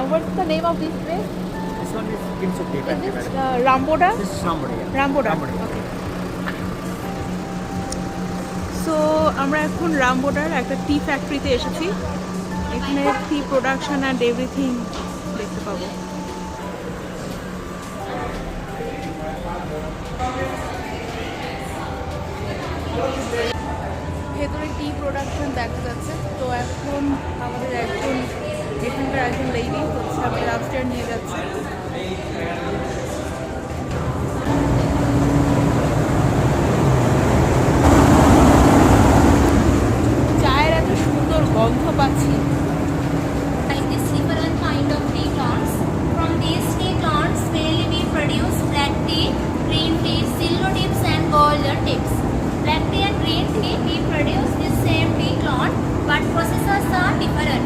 What's the name of this place? This one is Kimsuk Tea Is Factory, it madam. Ramboda? This is Ramboda, yeah. Ramboda. Ramboda. Okay. So আমরা এখন রামবোডার একটা টি ফ্যাক্টরিতে এসেছি। এখানে টি production and everything দেখতে পাবো। ভেতরে টি প্রোডাকশন দেখা যাচ্ছে। তো এখন আমাদের এখানকার একজন লেডি হচ্ছে আমাদের আপস্টেয়ার নিয়ে যাচ্ছে। চায়ের এত সুন্দর গন্ধ পাচ্ছি। Like this different kind of tea plants. From these tea plants, mainly we produce black tea, green tea, silver tips and golden tips. Black tea and green tea we produce the same tea plant, but processes are different.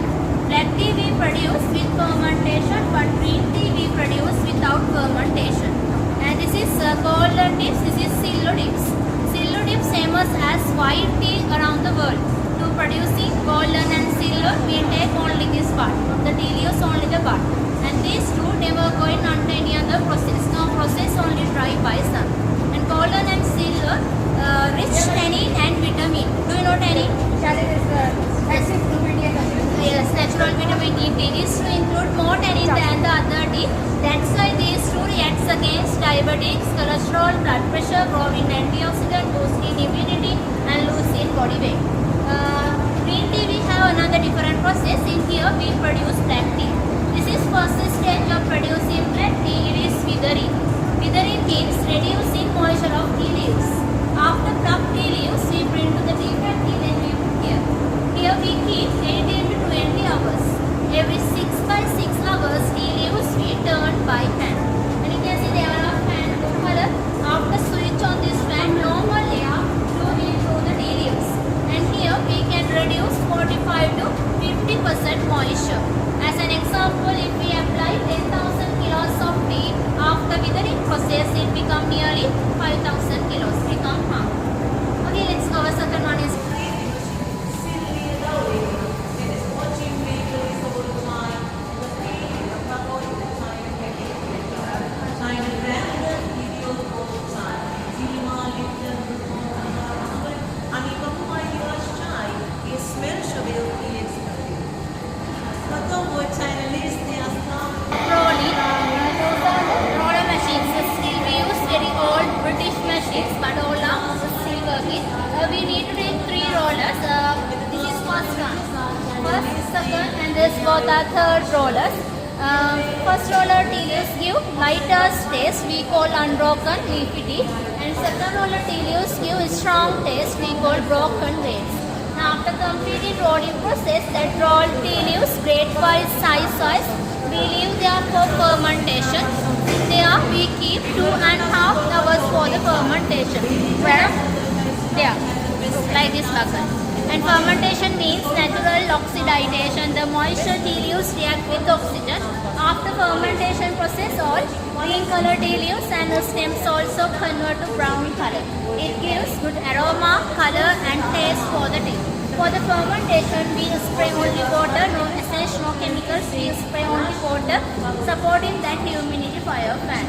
Black tea we produce with fermentation, but green tea we produce without fermentation. And this is golden tips. This is silver tips. Silver tips famous as white tea around the world. To producing golden and silver, we take only this part. The tea leaves only the part. And these two never going under any other process. No process, only dry by sun. And golden and silver, rich tannin and vitamin. Do you know tannin? Yes, natural vitamin E. These two include more tannin than the other tea. That's why these two reacts against diabetics, cholesterol, blood pressure, growing antioxidant, boosting immunity, and losing body weight. Green tea we have another different process. In here we produce black tea. This is first stage of producing black tea. It is withering. Withering means reducing moisture of tea leaves. After plucked tea leaves, we bring to the tea factory, then we put here. Here we keep 18 to 20 hours. Every 6 by 6 hours, tea leaves we turn by hand. And you can see there are fan blue color. After switch on this fan, normal layer flowing through the tea leaves. And here we can reduce 45 to 50% moisture. As an example, if we apply 10,000 kilos of tea, after withering process, it become nearly 5,000 kilos, become half. Okay, let's go. Second one is roller machines. Still we use very old British machines, but all are still working. We need to take 3 rollers. This is first one. First, second, and this both are third rollers. First roller tea leaves give lighter taste, we call unbroken leafy tea. And second roller tea leaves give strong taste, we call broken grains. Now after completing rolling process, that rolled tea leaves grade by size, we leave there for fermentation. There we keep 2.5 hours for the fermentation. Where? There, like this bucket. And fermentation means natural oxidation. The moisture tea leaves react with oxygen. After fermentation process, all green color tea leaves and the stems also convert to brown color. It gives good aroma, color and taste for the tea. For the fermentation, we spray only water, no essence, no chemicals. We spray only water, supporting that humidifier fan.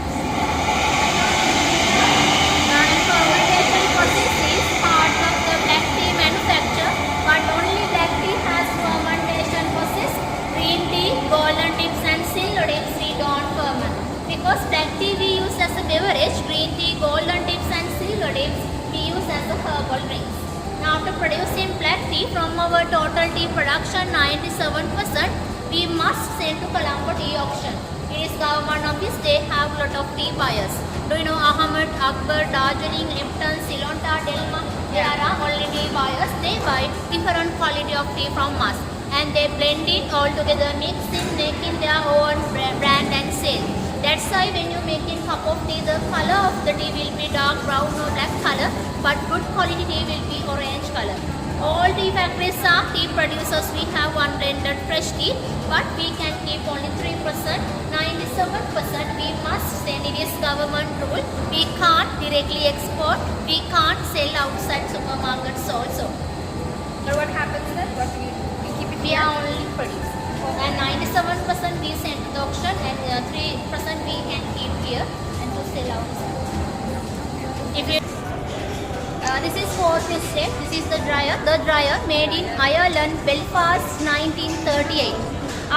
And fermentation process is part of the black tea manufacture, but only black tea has fermentation process. Green tea, golden tips and silver tips we don't ferment. Because black tea we use as a beverage, green tea, golden tips and silver tips we use as a herbal drinks. Now after producing black tea, from our total tea production 97% we must send to Colombo Tea Auction. It is government office, they have lot of tea buyers. Do you know Ahmed, Akbar, Darjeeling, Lipton, Ceylon, Delma? There are only tea buyers. They buy different quality of tea from us. And they blend it all together, mix it, making their own brand and sale. That's why when you make a cup of tea, the color of the tea will be dark brown or black color, but good quality tea will be orange color. All tea factories are tea producers. We have one blended fresh tea, but we can keep only 3%. 97% we must send. It is government rule. We can't directly export. We can't sell outside supermarkets also. But what happens then? What we keep it We here? are only produce. And 97% we we send to the auction, and 3% we can keep here and to sell outside. If you this is fourth step. This is the dryer. The dryer made in Ireland, Belfast, 1938.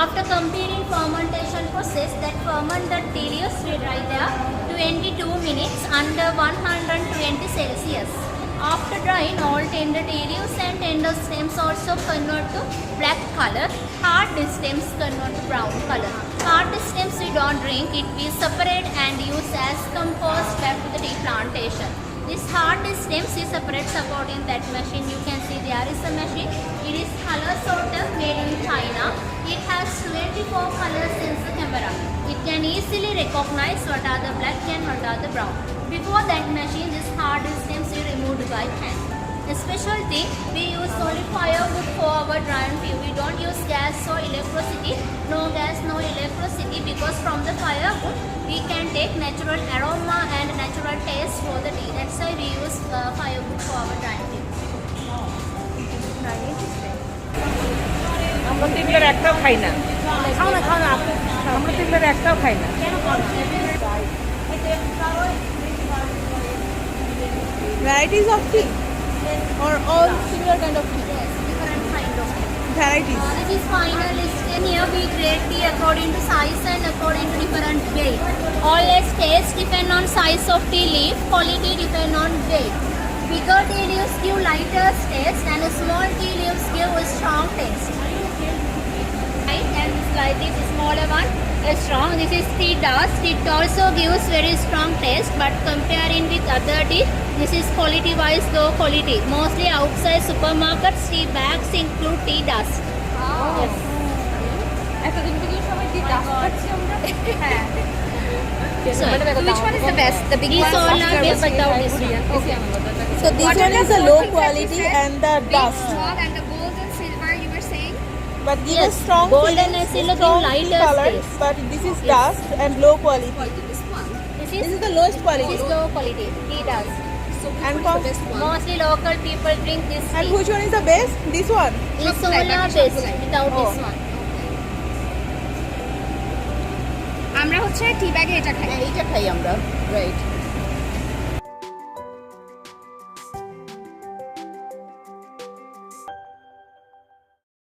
After completing fermentation process, that ferment the tea leaves we dry there 22 minutes under 120 Celsius. After drying, all tender tea leaves and tender stems also convert to black color. Hard stems convert to brown color. Hard stems we don't drink. It we separate and use as compost back to the tea plantation. This hard stems is separate according that machine. You can see there is a machine. It is color sorter made in China. It has 24 colors in the camera. It can easily recognize what are the black and what are the brown. Before that machine, this hard stems is removed by hand. A special thing, we use only firewood for our drying tea. We don't use gas or electricity. No gas, no electricity, because from the firewood we can take natural aroma and natural taste for the tea. That's why we use firewood for our drying tea. আমরা তিনবার একটাও খাই না। আমরা তিনবার একটাও খাই না। Varieties of tea or all similar kind of tea? Yes, different kind of tea. Varieties. This is final list, and here we grade tea according to size and according to different weight. Always taste depend on size of tea leaf, quality depend on weight. Bigger tea leaves give lighter taste and small tea leaves give a strong taste. Right, and like this smaller one is strong. This is tea dust. It also gives very strong taste, but comparing with other tea, this is quality wise low quality. Mostly outside supermarkets, tea bags include tea dust. Yes. এতদিন থেকে সবাই কি dust করছি আমরা So, which one is the best, the big these one all are best without this one. So this What one are is the the four low things that you quality said? and the big, dust. small and the gold and silver you were saying? But give Yes, a strong gold feeling, and silver give strong lighter color. taste. But this is dust and low quality. This one. This This is is the lowest quality. this low quality tea dust. So which And one is for- the best one? Mostly local people drink this And tea. which one is the best? This one. This Chocolate, all but are it's best chocolate. without Oh. this one. আমরা হচ্ছে টি ব্যাগে এটা খাই এইটা খাই আমরা right